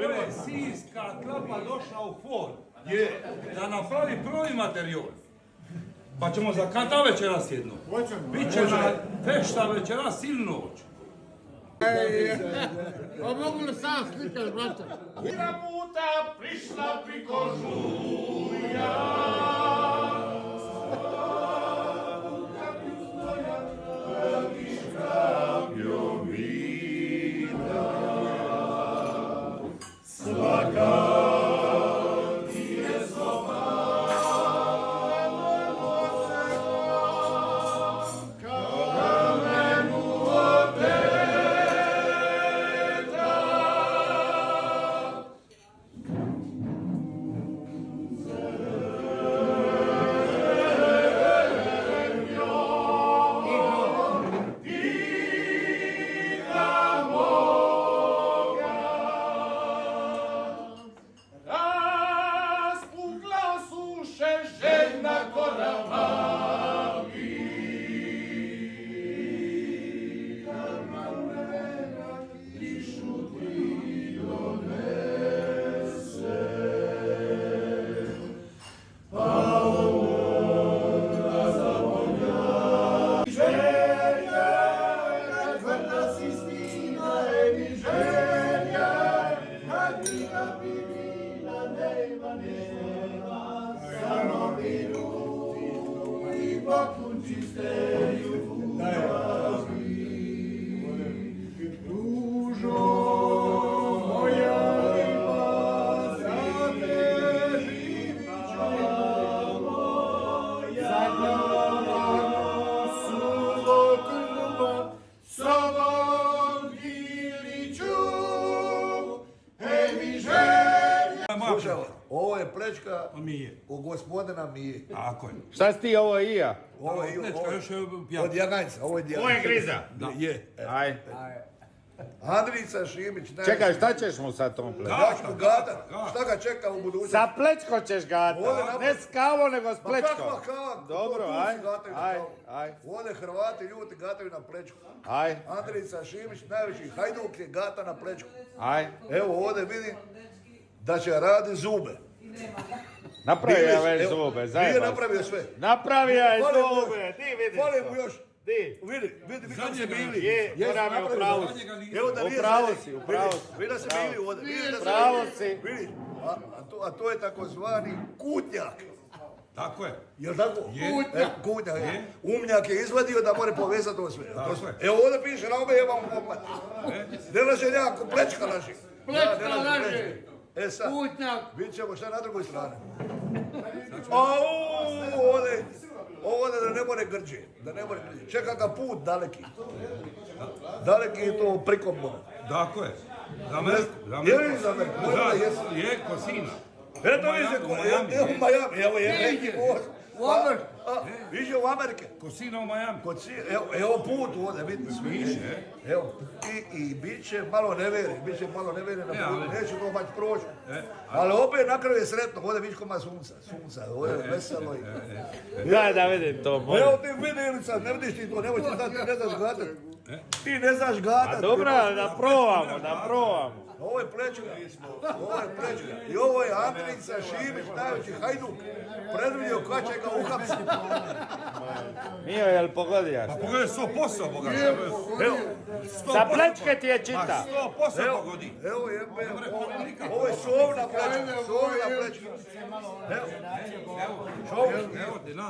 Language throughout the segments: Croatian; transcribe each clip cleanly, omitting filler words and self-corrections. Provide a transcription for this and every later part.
ovo je sinjska klapa došla u for. Da napravi prvi materijal. Pa ćemo za kata večeras jedno. Biće na fešta večeras ili noć. A mogu li sam slikaš, brate? Jedna puta prišla priko žulja. Ovo je plečka u gospodina Mije. Tako je. Šta si ti, ovo i ja? Ovo je od Jaganjca, ovo je Jaganjca. Ovo je griza. Je. Aj. Andrica Šimić. Čekaj, šta ćeš mu sad tom plečkom? Ja ću gadat. Šta ga čeka u budućnosti? Sa plečkom ćeš gata. Ne s kavom, nego s plečkom. Kakva kava? Dobro, aj. Ovdje Hrvati ljudi gataju na plečku. Aj. Andrica Šimić, najveći hajduk je gata na plečku. Aj. Evo ovdje vidim da će radi zube. Napravi ja već zube, zajedno. Nije napravio sve. Napravi ja i zube, ti vidiš. Fali mu još. Di. Vidi kako Zadnje ste bili. bili. Je, moram je upravo si. Evo da nije Upravo zadnje. si, upravo si. Vidi da se bili ovdje. Upravo si. Vidi. A to je takozvani kutnjak. Tako je. Jel' tako? Kutnjak. Je. Umnjak je izvadio da more povezati to sve. Tako je. Evo ovdje piše na obe jebam popat. Ne laže nekako plečka laži. Plečka laži. E sad, Kutnjak. vidit ćemo šta na drugoj strani. Ovdje da ne more grđe. Čeka ga put daleki. Daleki je to prikom mora. Tako je. Za Je li za Ameriku? Je Kosina. Eto vidite, evo Miami, evo je neki voz. U Ameriku. Viđe u Amerike. Kosina u Miami. Evo put ovdje, vidite sviše. Evo, i bit će malo nevere na putu, neće to baš proći. Ali opet na kraju je sretno, ovdje vidiš koma sunca, ovdje je veselo. Da vidim to, molim. Evo ti vidi sad, ne vidiš ti to, nemoj ti sad, ti ne znaš gatat. Ti ne znaš gatat. A dobro, da probamo. Ovo je plečka. I ovo je Andrica Šimić, najveći hajduk. Predvidio kad će ga uhapsiti. Mio, jel pogodio? Pa pogledaj 100% boga. Evo. Sa plečke ti je čita. 100% pogodi. Evo je, ovo je sovna plečka. Evo ti na.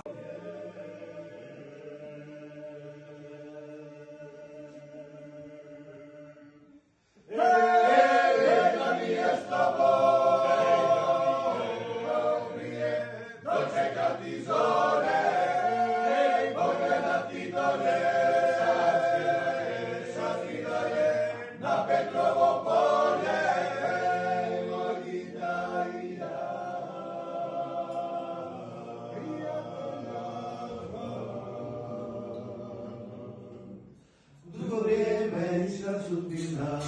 Sudbina,